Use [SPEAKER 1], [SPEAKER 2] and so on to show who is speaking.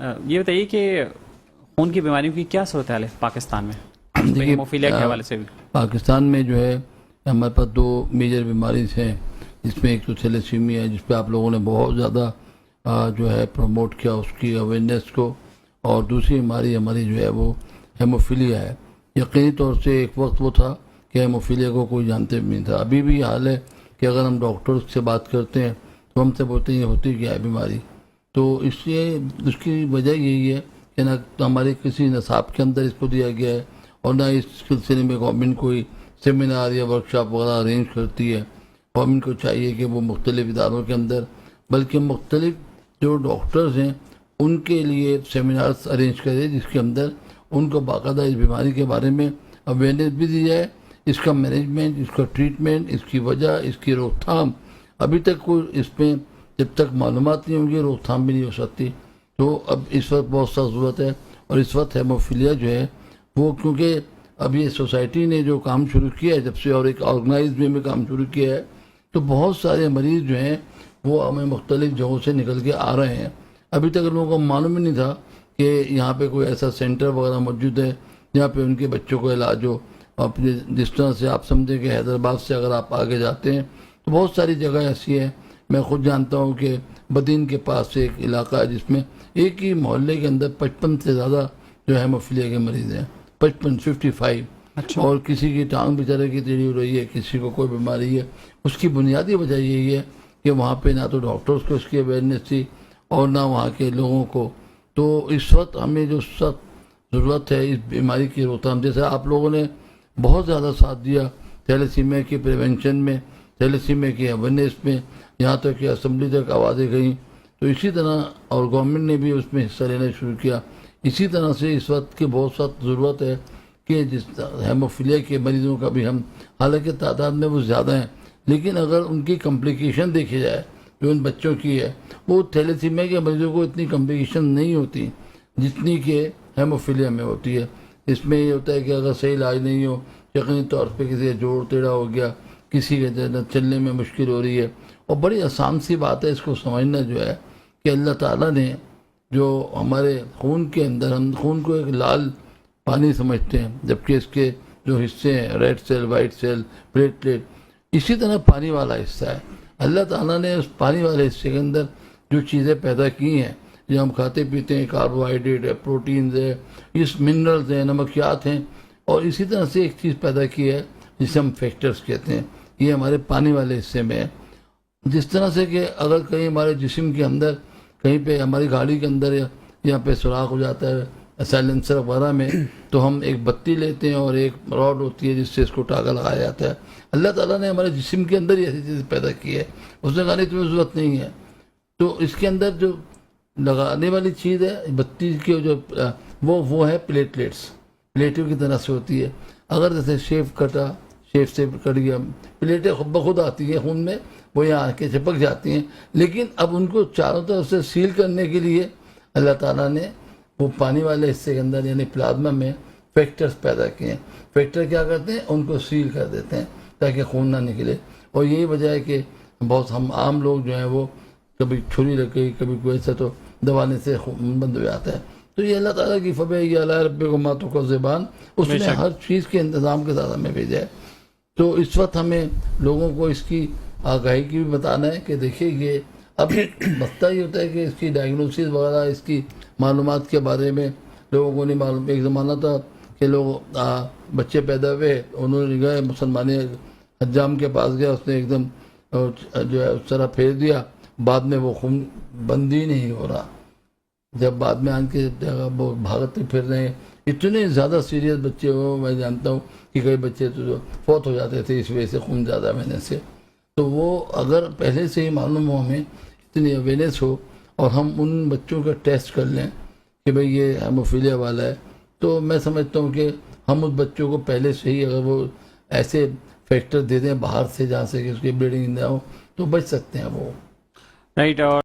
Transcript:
[SPEAKER 1] یہ بتائیے کہ خون کی بیماریوں کی کیا صورتحال ہے پاکستان میں ہیموفیلیا کے حوالے سے بھی؟
[SPEAKER 2] پاکستان میں جو ہے ہمارے پاس 2 میجر بیماریز ہیں، جس میں ایک تو تھیلیسیمیا ہے، جس پہ آپ لوگوں نے بہت زیادہ جو ہے پروموٹ کیا اس کی اویئرنیس کو، اور دوسری بیماری ہماری جو ہے وہ ہیموفیلیا ہے۔ یقینی طور سے ایک وقت وہ تھا کہ ہیموفیلیا کو کوئی جانتے بھی نہیں تھا، ابھی بھی یہ حال ہے کہ اگر ہم ڈاکٹرز سے بات کرتے ہیں تو ہم سے بولتے ہیں یہ ہوتی کیا ہے بیماری۔ تو اس لیے اس کی وجہ یہی ہے کہ نہ ہمارے کسی نصاب کے اندر اس کو دیا گیا ہے، اور نہ اس سلسلے میں گورنمنٹ کوئی سیمینار یا ورکشاپ وغیرہ ارینج کرتی ہے۔ گورنمنٹ کو چاہیے کہ وہ مختلف اداروں کے اندر، بلکہ مختلف جو ڈاکٹرز ہیں ان کے لیے سیمینارز ارینج کرے، جس کے اندر ان کو باقاعدہ اس بیماری کے بارے میں اویئرنیس بھی دی جائے، اس کا مینجمنٹ، اس کا ٹریٹمنٹ، اس کی وجہ، اس کی روک تھام۔ ابھی تک کوئی اس میں جب تک معلومات نہیں ہوں گی روک تھام بھی نہیں ہو سکتی۔ تو اب اس وقت بہت سا ضرورت ہے، اور اس وقت ہیموفیلیا جو ہے وہ کیونکہ اب یہ سوسائٹی نے جو کام شروع کیا ہے جب سے، اور ایک آرگنائز وے میں کام شروع کیا ہے، تو بہت سارے مریض جو ہیں وہ ہمیں مختلف جگہوں سے نکل کے آ رہے ہیں۔ ابھی تک لوگوں کو معلوم ہی نہیں تھا کہ یہاں پہ کوئی ایسا سینٹر وغیرہ موجود ہے جہاں پہ ان کے بچوں کو علاج ہو۔ اپنے جس طرح سے آپ سمجھیں کہ حیدرآباد سے اگر آپ آگے جاتے ہیں تو بہت ساری جگہ ایسی ہیں، میں خود جانتا ہوں کہ بدین کے پاس ایک علاقہ ہے جس میں ایک ہی محلے کے اندر 55 سے زیادہ جو ہیموفیلیا کے مریض ہیں، 55 اور کسی کی ٹانگ بیچارے کی ٹیڑھی ہو رہی ہے، کسی کو کوئی بیماری ہے۔ اس کی بنیادی وجہ یہی ہے کہ وہاں پہ نہ تو ڈاکٹرز کو اس کی اویئرنیس تھی اور نہ وہاں کے لوگوں کو۔ تو اس وقت ہمیں جو سخت ضرورت ہے اس بیماری کی روک تھام، جیسے آپ لوگوں نے بہت زیادہ ساتھ دیا تھیلیسیمیا کی پریونشن میں، تھیلیسیمیا کی اویئرنیس میں، یہاں تک کہ اسمبلی تک آوازیں گئیں، تو اسی طرح اور گورنمنٹ نے بھی اس میں حصہ لینا شروع کیا۔ اسی طرح سے اس وقت کی بہت سخت ضرورت ہے کہ جس ہیموفیلیا کے مریضوں کا بھی ہم، حالانکہ تعداد میں وہ زیادہ ہیں، لیکن اگر ان کی کمپلیکیشن دیکھی جائے جو ان بچوں کی ہے، وہ تھیلیسیمیا کے مریضوں کو اتنی کمپلیکیشن نہیں ہوتی جتنی کہ ہیموفیلیا میں ہوتی ہے۔ اس میں یہ ہوتا ہے کہ اگر صحیح علاج نہیں ہو، یقینی طور پہ کسی کا جوڑ ٹیڑھا ہو گیا، کسی کے چلنے میں مشکل ہو رہی ہے، اور بڑی آسان سی بات ہے اس کو سمجھنا جو ہے کہ اللہ تعالیٰ نے جو ہمارے خون کے اندر، ہم خون کو ایک لال پانی سمجھتے ہیں، جبکہ اس کے جو حصے ہیں red cell, white cell, platelet, اسی طرح پانی والا حصہ ہے۔ اللہ تعالیٰ نے اس پانی والے حصے کے اندر جو چیزیں پیدا کی ہیں، جو ہم کھاتے پیتے ہیں، کاربوہائیڈریٹ ہے، پروٹینز ہے، اس منرلز ہیں، نمکیات ہیں، اور اسی طرح سے ایک چیز پیدا کی ہے جسے ہم فیکٹرز کہتے ہیں، یہ ہمارے پانی والے حصے میں ہے۔ جس طرح سے کہ اگر کہیں ہمارے جسم کے اندر، کہیں پہ ہماری گاڑی کے اندر یہاں پہ سوراخ ہو جاتا ہے سائلنسر وغیرہ میں، تو ہم ایک بتی لیتے ہیں اور ایک راڈ ہوتی ہے جس سے اس کو ٹاگا لگایا جاتا ہے۔ اللہ تعالیٰ نے ہمارے جسم کے اندر ہی ایسی چیز پیدا کی ہے، اس نے کہا نہیں تمہیں ضرورت نہیں ہے۔ تو اس کے اندر جو لگانے والی چیز ہے بتی کی، جو وہ ہے پلیٹلیٹس، پلیٹوں کی طرح سے ہوتی ہے۔ اگر جیسے شیف سے کٹ گیا، پلیٹیں خود بخود آتی ہیں خون میں، وہ یہاں آ کے چپک جاتی ہیں، لیکن اب ان کو چاروں طرف سے سیل کرنے کے لیے اللہ تعالیٰ نے وہ پانی والے حصے کے اندر یعنی پلازما میں فیکٹرز پیدا کیے ہیں۔ فیکٹر کیا کرتے ہیں؟ ان کو سیل کر دیتے ہیں تاکہ خون نہ نکلے، اور یہی وجہ ہے کہ بہت ہم عام لوگ جو ہیں وہ کبھی چھری لگ گئی، کبھی کوئی ایسا، تو دبانے سے خون بند ہو جاتا ہے۔ تو یہ اللہ تعالیٰ کی فبأي آلاء ربكما تكذبان، اس نے ہر چیز کے انتظام کے ساتھ ہمیں بھیجا ہے۔ تو اس وقت ہمیں لوگوں کو اس کی آگاہی کی بھی بتانا ہے کہ دیکھیے یہ اب مسئلہ یہ ہوتا ہے کہ اس کی ڈائگنوسس وغیرہ، اس کی معلومات کے بارے میں لوگوں کو نہیں معلوم۔ ایک زمانہ تھا کہ لوگ بچے پیدا ہوئے، انہوں نے گئے مسلمانی حجام کے پاس گیا، اس نے ایک دم جو ہے اس طرح پھیر دیا، بعد میں وہ خون بند ہی نہیں ہو رہا۔ جب بعد میں آن کے وہ بھاگتے پھر رہے ہیں، اتنے زیادہ سیریس بچے ہو، میں جانتا ہوں کہ کئی بچے تو فوت ہو جاتے تھے اس وجہ سے، خون زیادہ مہینے سے۔ تو وہ اگر پہلے سے ہی معلوم ہو، ہمیں اتنی اویئرنیس ہو، اور ہم ان بچوں کا ٹیسٹ کر لیں کہ بھئی یہ ہیموفیلیا والا ہے، تو میں سمجھتا ہوں کہ ہم اس بچوں کو پہلے سے ہی اگر وہ ایسے فیکٹر دے دیں باہر سے جہاں سے کہ اس کی بلیڈنگ نہ ہو، تو بچ سکتے ہیں وہ۔
[SPEAKER 1] رائٹ۔ اور